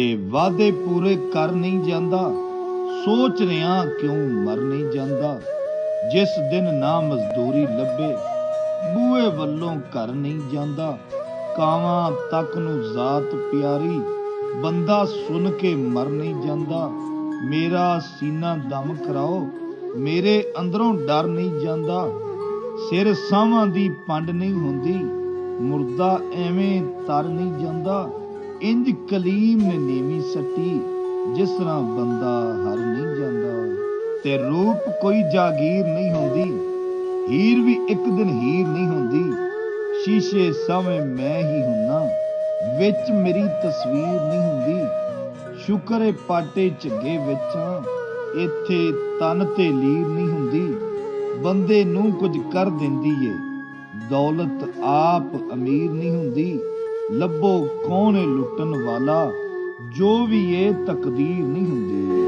ते वादे पूरे कर नहीं जांदा, सोच रिया क्यों मर नहीं जांदा। जिस दिन ना मजदूरी लभे, बूए वल्लों घर नहीं जांदा। कावां तक नूं जात प्यारी, बंदा सुन के मर नहीं जांदा। मेरा सीना दम कराओ, मेरे अंदरों डर नहीं जांदा। सिर सावां दी पंड नहीं हुंदी, मुर्दा एवें तर नहीं जांदा। इंज कलीम ने नीवी सट्टी, जिस तरह बंदा हर नहीं जांदा। ते रूप कोई जागीर नहीं हुंदी, हीर भी एक दिन हीर नहीं हुंदी। शीशे सामने मैं ही हुन्ना, विच मेरी तस्वीर नहीं हुंदी। शुक्र है पाटे झग्गे विचां, इत्थे तन ते लीर नहीं हुंदी। बंदे नूं कुछ कर दिंदी ए, दौलत आप अमीर नहीं हुंदी। लभो कौन है लुटन वाला, जो भी ये तकदीर नहीं हुंदी।